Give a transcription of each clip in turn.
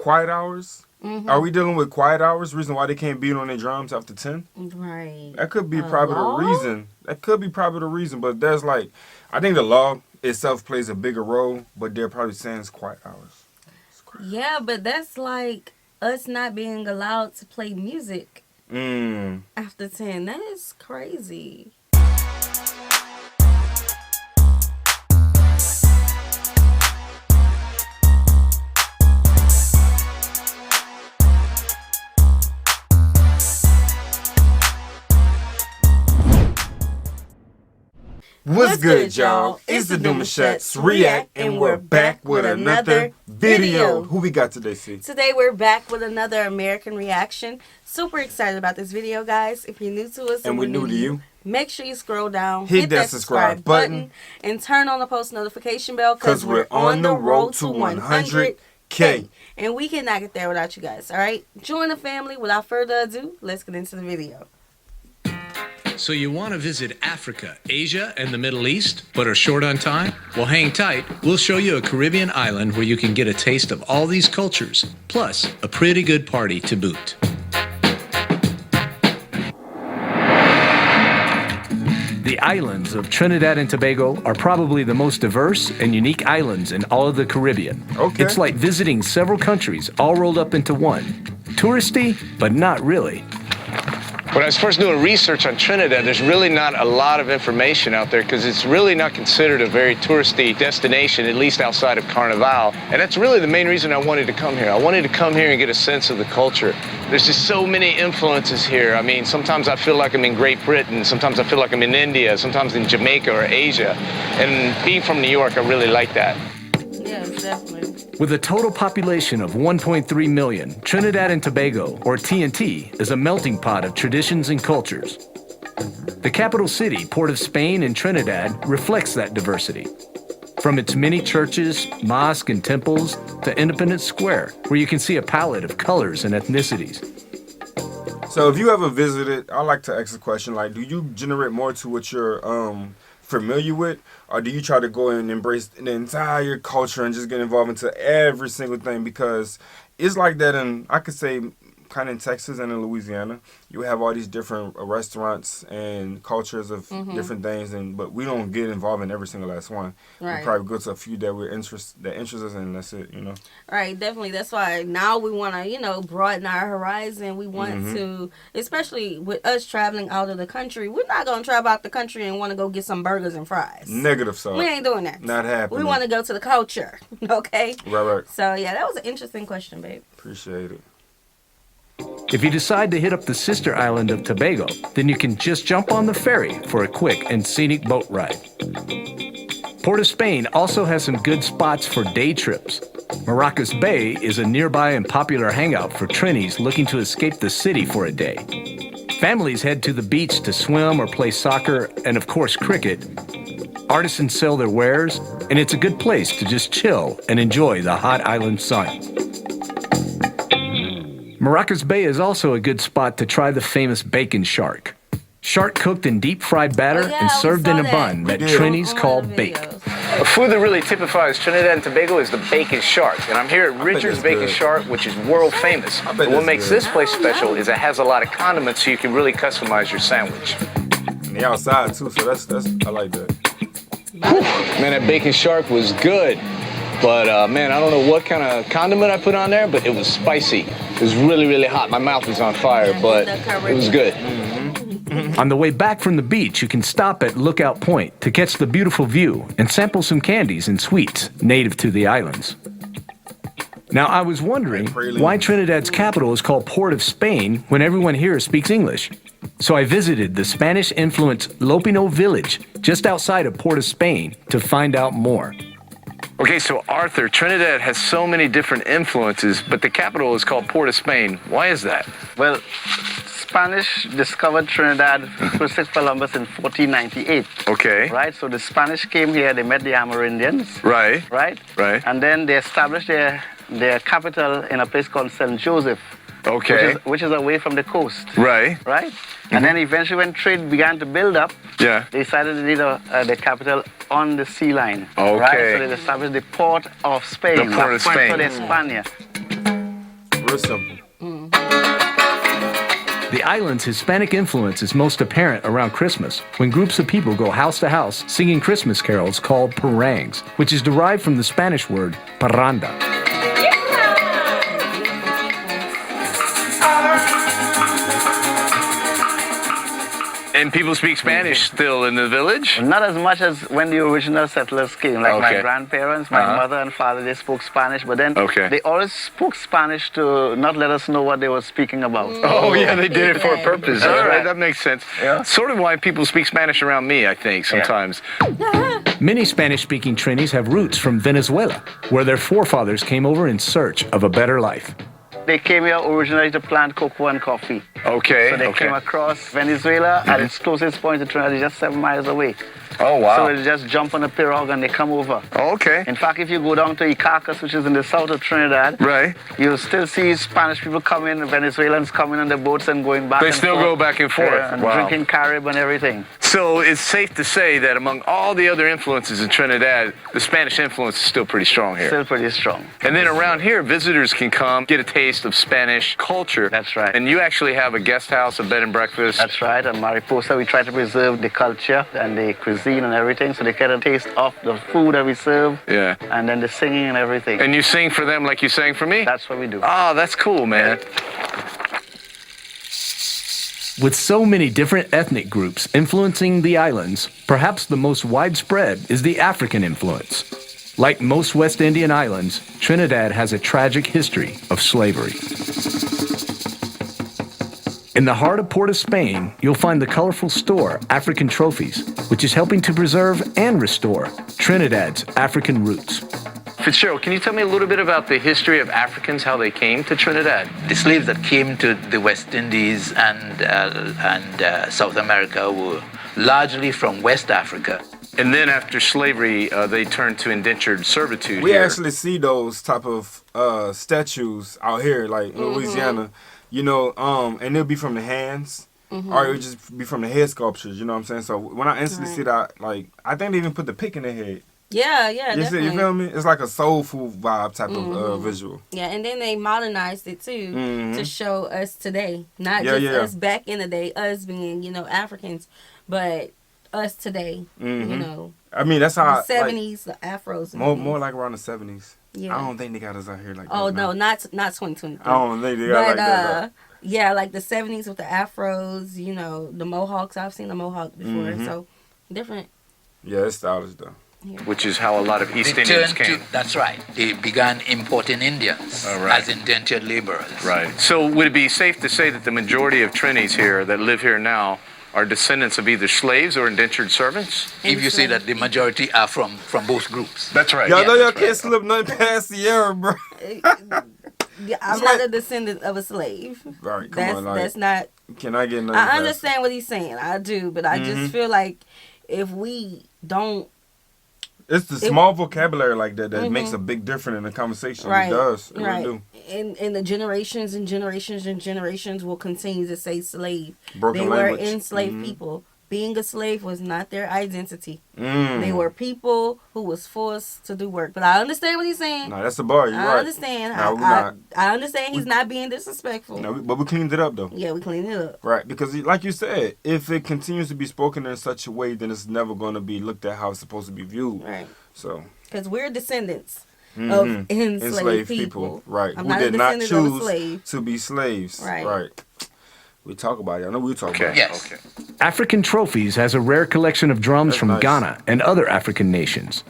quiet hours. Are we dealing with quiet hours? Reason why they can't beat on their drums after 10? Right. That could be probably the reason. That could be probably the reason. But there's like, I think the law itself plays a bigger role. But they're probably saying it's quiet hours. Yeah, but that's like us not being allowed to play music after 10. That is crazy. What's good, y'all? It's the Demouchets REACT, and we're back with another video. Who we got today, C? Today we're back with another American reaction. Super excited about this video, guys. If you're new to us And we're new to you, make sure you scroll down, hit that subscribe button, and turn on the post notification bell because we're on the road to 100K. And we cannot get there without you guys, all right? Join the family. Without further ado, let's get into the video. So you want to visit Africa, Asia, and the Middle East, but are short on time? Well, hang tight. We'll show you a Caribbean island where you can get a taste of all these cultures, plus a pretty good party to boot. The islands of Trinidad and Tobago are probably the most diverse and unique islands in all of the Caribbean. Okay. It's like visiting several countries all rolled up into one. Touristy, but not really. When I was first doing research on Trinidad, there's really not a lot of information out there because it's really not considered a very touristy destination, at least outside of Carnival. And that's really the main reason I wanted to come here. I wanted to come here and get a sense of the culture. There's just so many influences here. I mean, sometimes I feel like I'm in Great Britain, sometimes I feel like I'm in India, sometimes in Jamaica or Asia. And being from New York, I really like that. Yes, definitely. With a total population of 1.3 million, Trinidad and Tobago, or TNT, is a melting pot of traditions and cultures. The capital city, Port of Spain in Trinidad, reflects that diversity. From its many churches, mosques, and temples to Independence Square, where you can see a palette of colors and ethnicities. So if you ever visited, I like to ask a question like, do you generate more to what you're familiar with, or do you try to go and embrace the entire culture and just get involved into every single thing? Because it's like that in, I could say, kind of in Texas and in Louisiana. You have all these different restaurants and cultures of different things, but we don't get involved in every single last one. Right. We probably go to a few that interest us, and that's it, you know. Right, definitely. That's why now we want to, broaden our horizon. We want to, especially with us traveling out of the country, we're not going to travel out the country and want to go get some burgers and fries. Negative, so we ain't doing that. Not happening. We want to go to the culture, okay? Right. So, yeah, that was an interesting question, babe. Appreciate it. If you decide to hit up the sister island of Tobago, then you can just jump on the ferry for a quick and scenic boat ride. Port of Spain also has some good spots for day trips. Maracas Bay is a nearby and popular hangout for Trinis looking to escape the city for a day. Families head to the beach to swim or play soccer and, of course, cricket. Artisans sell their wares, and it's a good place to just chill and enjoy the hot island sun. Maracas Bay is also a good spot to try the famous bacon shark. Shark cooked in deep-fried batter and served in a bun that Trinis call bake. A food that really typifies Trinidad and Tobago is the bacon shark. And I'm here at Richard's Bacon Shark, which is world famous. But what makes this place special is it has a lot of condiments so you can really customize your sandwich. And the outside, too, so that's I like that. Whew. Man, that bacon shark was good. But, man, I don't know what kind of condiment I put on there, but it was spicy. It was really, really hot. My mouth was on fire, but it was good. On the way back from the beach, you can stop at Lookout Point to catch the beautiful view and sample some candies and sweets native to the islands. Now, I was wondering why Trinidad's capital is called Port of Spain when everyone here speaks English. So I visited the Spanish-influenced Lopino village just outside of Port of Spain to find out more. Okay, so Arthur, Trinidad has so many different influences, but the capital is called Port of Spain. Why is that? Well, Spanish discovered Trinidad, Christopher Columbus, in 1498. Okay. Right, so the Spanish came here, they met the Amerindians. Right. Right? Right. And then they established their capital in a place called St. Joseph. Okay. Which is away from the coast. Right. Right? And then eventually when trade began to build up, yeah, they decided to need the capital on the sea line. Okay. Right? So they established the Port of Spain. The Port of Spain. Puerto de España. Real simple. The island's Hispanic influence is most apparent around Christmas, when groups of people go house to house singing Christmas carols called parangs, which is derived from the Spanish word parranda. And people speak Spanish still in the village? Not as much as when the original settlers came. Like Okay. my grandparents, my mother and father, they spoke Spanish, but then Okay. they always spoke Spanish to not let us know what they were speaking about. Oh, yeah, they did it for a purpose. That's All right, right. that makes sense. Yeah. Sort of why people speak Spanish around me, I think, sometimes. Many Spanish-speaking Trinis have roots from Venezuela, where their forefathers came over in search of a better life. They came here originally to plant cocoa and coffee. Okay, So they came across Venezuela at its closest point to Trinidad, just 7 miles away. Oh, wow. So they just jump on a pirogue and they come over. Oh, okay. In fact, if you go down to Iquitos, which is in the south of Trinidad, Right. you'll still see Spanish people coming, Venezuelans coming on the boats and going back They and still forth. go back and forth. Yeah, and Wow. drinking Carib and everything. So it's safe to say that among all the other influences in Trinidad, the Spanish influence is still pretty strong here. Still pretty strong. And then around here, visitors can come get a taste of Spanish culture. That's right. And you actually have a guest house, a bed and breakfast. That's right. And Mariposa, we try to preserve the culture and the cuisine and everything so they get a taste of the food that we serve. Yeah. And then the singing and everything. And you sing for them like you sang for me? That's what we do. Oh, that's cool, man. With so many different ethnic groups influencing the islands, perhaps the most widespread is the African influence. Like most West Indian islands, Trinidad has a tragic history of slavery. In the heart of Port of Spain, you'll find the colorful store African Trophies, which is helping to preserve and restore Trinidad's African roots. Fitzgerald, can you tell me a little bit about the history of Africans, how they came to Trinidad? The slaves that came to the West Indies and South America were largely from West Africa. And then after slavery, they turned to indentured servitude We here. actually see those type of statues out here, like in Louisiana, you know, and they'll be from the hands, or it'll just be from the head sculptures. You know what I'm saying? So when I instantly see that, like, I think they even put the pick in the head. Yeah, You definitely. see, you feel me? It's like a soulful vibe type of visual. Yeah, and then they modernized it too to show us today, not Yeah, just yeah. us back in the day, us being Africans, but us today. You know, I mean, that's how the 70s, the afros. And more things. like around the 70s. Yeah. I don't think they got us out here like that. Oh now. no, not 2023. I don't think they got But like that. yeah, like the 70s with the afros. You know, the mohawks. I've seen the mohawk before, so different. Yeah, it's stylish though. Which is how a lot of East They Indians turned came. to, that's right. They began importing Indians as indentured laborers. Right. So would it be safe to say that the majority of Trinis here that live here now are descendants of either slaves or indentured servants? If you say that the majority are from both groups. That's right. Y'all know y'all that's can't right. slip nothing past the era, bro. Yeah, I'm not a descendant of a slave. Right, come on, like, That's not. can I get nothing I past understand what he's saying. I do, but I just feel like if we don't. It's the small vocabulary like that that makes a big difference in the conversation. Right. It does. It right. really do. And the generations and generations and generations will continue to say slave. Broken They language. were enslaved people. Being a slave was not their identity. Mm. They were people who was forced to do work. But I understand what he's saying. Nah, that's a bar. You're I right. understand. Nah, we I, not. I understand he's not being disrespectful. No, but we cleaned it up though. Yeah, we cleaned it up. Right, because like you said, if it continues to be spoken in such a way, then it's never going to be looked at how it's supposed to be viewed. Right. So, Because we're descendants of enslaved people. Right. I'm Who not a did not descendant of a choose slave. to be slaves. Right. Right. We talk about it. I know we talk about it. Yes. Okay. African Trophies has a rare collection of drums That's from nice. Ghana and other African nations.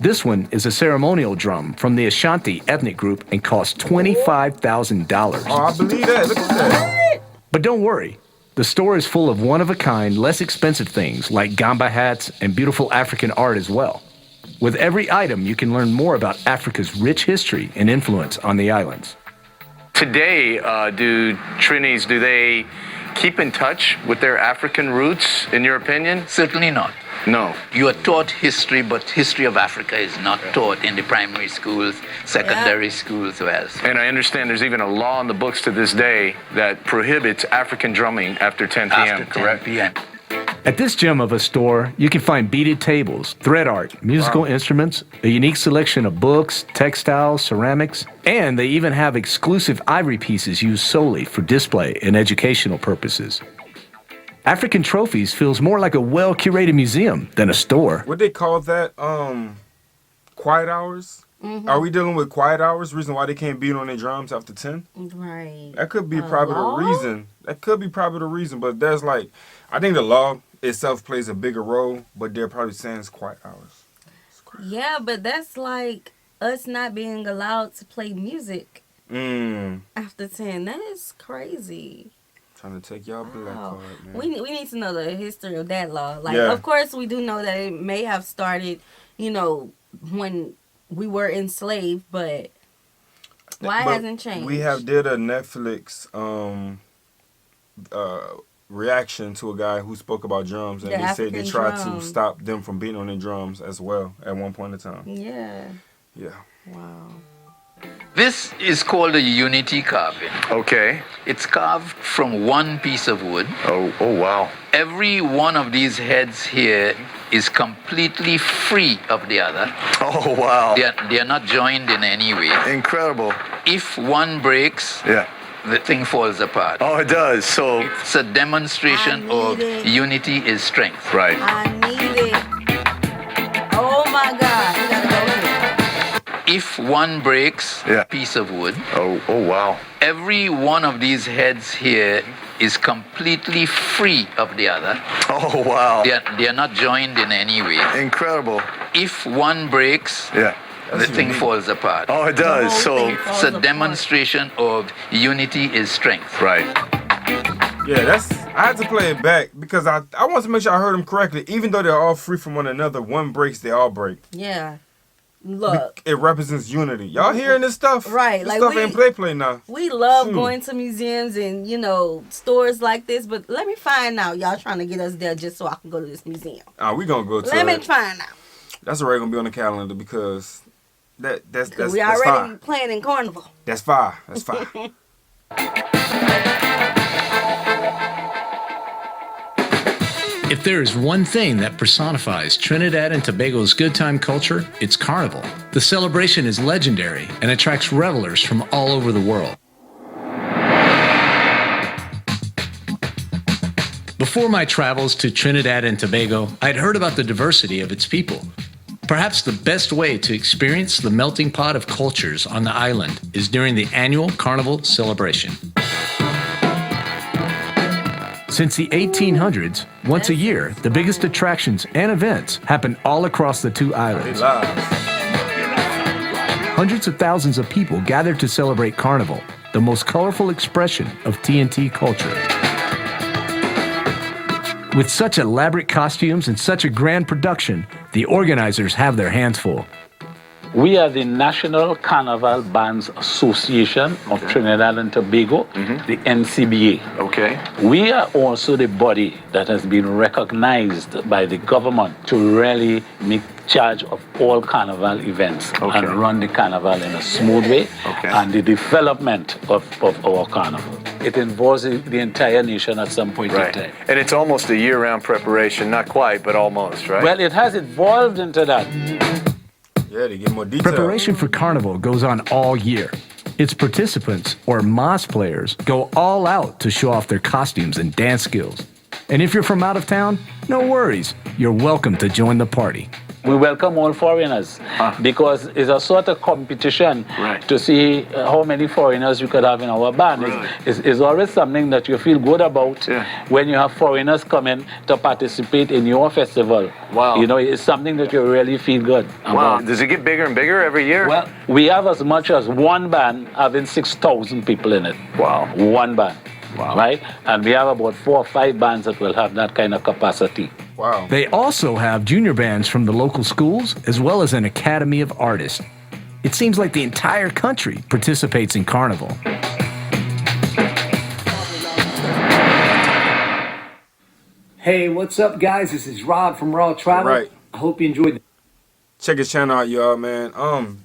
This one is a ceremonial drum from the Ashanti ethnic group and costs $25,000. Oh, I believe that. Look at that. But don't worry, the store is full of one-of-a-kind, less expensive things like gamba hats and beautiful African art as well. With every item, you can learn more about Africa's rich history and influence on the islands. Today, do Trinis, do they keep in touch with their African roots, in your opinion? Certainly not. No. You are taught history, but history of Africa is not taught in the primary schools, secondary schools, well. And I understand there's even a law in the books to this day that prohibits African drumming after 10 p.m., After 10 correct? p.m. At this gem of a store, you can find beaded tables, thread art, musical instruments, a unique selection of books, textiles, ceramics, and they even have exclusive ivory pieces used solely for display and educational purposes. African Trophies feels more like a well-curated museum than a store. What they call that? Quiet hours? Are we dealing with quiet hours? Reason why they can't beat on their drums after 10? Right. That could be probably the reason. That could be probably the reason. But there's like, I think the law itself plays a bigger role, but they're probably saying it's quiet hours. Yeah, but that's like us not being allowed to play music after 10. That is crazy. Trying to take y'all black card, man. We need to know the history of that law. Like, of course, we do know that it may have started, you know, when we were enslaved, but why hasn't changed? We have did a Netflix reaction to a guy who spoke about drums, and they said they tried to stop them from beating on their drums as well at one point in time. Yeah. Yeah. Wow. This is called a unity carving. Okay. It's carved from one piece of wood. Oh, wow. Every one of these heads here is completely free of the other. Oh, wow. They are not joined in any way. Incredible. If one breaks, the thing falls apart. Oh, it does. So it's a demonstration of unity is strength. Right. I need it. Oh my God. You gotta go here. If one breaks a piece of wood, oh, wow. Every one of these heads here is completely free of the other. Oh, wow. They are not joined in any way. Incredible. If one breaks, the thing falls apart. Oh, it does. So it's a demonstration of unity is strength. Right. Yeah, I had to play it back because I want to make sure I heard him correctly. Even though they're all free from one another, one breaks, they all break. Yeah. Look. It represents unity. Y'all hearing this stuff? Right. This like stuff ain't play now. We love going to museums and, you know, stores like this, but let me find out. Y'all trying to get us there just so I can go to this museum. We going to go to Let me find out. That's already going to be on the calendar because that's we already planning carnival. That's fine. That's fine. If there is one thing that personifies Trinidad and Tobago's good time culture, it's Carnival. The celebration is legendary and attracts revelers from all over the world. Before my travels to Trinidad and Tobago, I'd heard about the diversity of its people. Perhaps the best way to experience the melting pot of cultures on the island is during the annual Carnival celebration. Since the 1800s, once a year, the biggest attractions and events happen all across the two islands. Hundreds of thousands of people gather to celebrate Carnival, the most colorful expression of TNT culture. With such elaborate costumes and such a grand production, the organizers have their hands full. We are the National Carnival Bands Association of Trinidad and Tobago, the NCBA. Okay. We are also the body that has been recognized by the government to really make charge of all carnival events and run the carnival in a smooth way and the development of our carnival. It involves the entire nation at some point in time. And it's almost a year-round preparation, not quite, but almost, right? Well, it has evolved into that. Yeah, to get more detail. Preparation for Carnival goes on all year. Its participants, or Mas players, go all out to show off their costumes and dance skills. And if you're from out of town, no worries. You're welcome to join the party. We welcome all foreigners because it's a sort of competition to see how many foreigners we could have in our band. It's always something that you feel good about when you have foreigners coming to participate in your festival. Wow. You know, it's something that you really feel good about. Wow. Does it get bigger and bigger every year? Well, we have as much as one band having 6,000 people in it. Wow. One band. Wow. Right? And we have about 4 or 5 bands that will have that kind of capacity. Wow. They also have junior bands from the local schools, as well as an academy of artists. It seems like the entire country participates in Carnival. Hey, what's up, guys? This is Rob from Raw Travel. Right. I hope you enjoyed it. Check his channel out, y'all, man.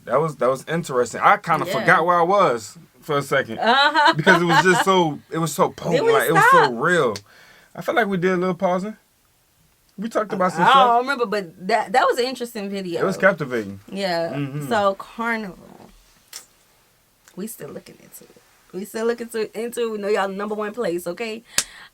That was interesting. I kind of forgot where I was for a second because it was just so potent, it was so real. I felt like we did a little pausing. We talked about some I stuff. don't remember, but that was an interesting video. It was captivating. Yeah. So Carnival, we still looking into it. We still looking into it. We know y'all number one place, okay?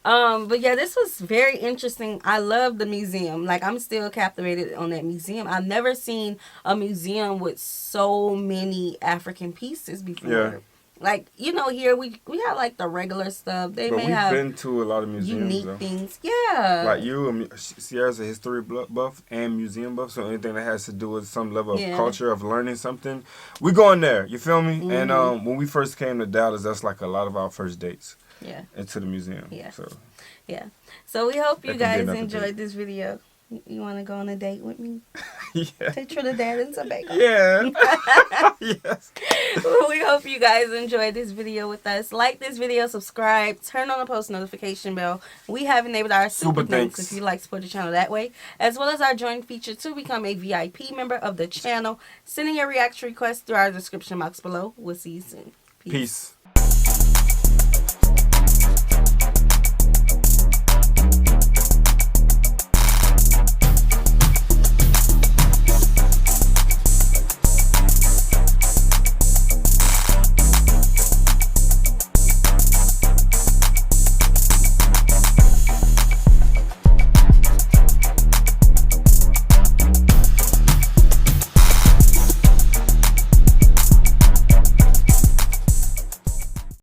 But yeah, this was very interesting. I love the museum. Like, I'm still captivated on that museum. I've never seen a museum with so many African pieces before. Yeah. Like, you know, here we have like the regular stuff. They But may we've have been to a lot of museums, unique though. things. Yeah. Like you, Sierra's a history buff and museum buff, so anything that has to do with some level of culture, of learning something, we going there. You feel me? And when we first came to Dallas, that's like a lot of our first dates. Yeah. Into the museum. Yeah. So. Yeah. So we hope you That can be guys another enjoyed date. this video. You want to go on a date with me? Yeah. To Trinidad and Tobago. Yeah. Yes. We hope you guys enjoyed this video with us. Like this video, subscribe, turn on the post notification bell. We have enabled our super thanks if you like to support the channel that way, as well as our join feature to become a VIP member of the channel. Sending your reaction request through our description box below. We'll see you soon. Peace.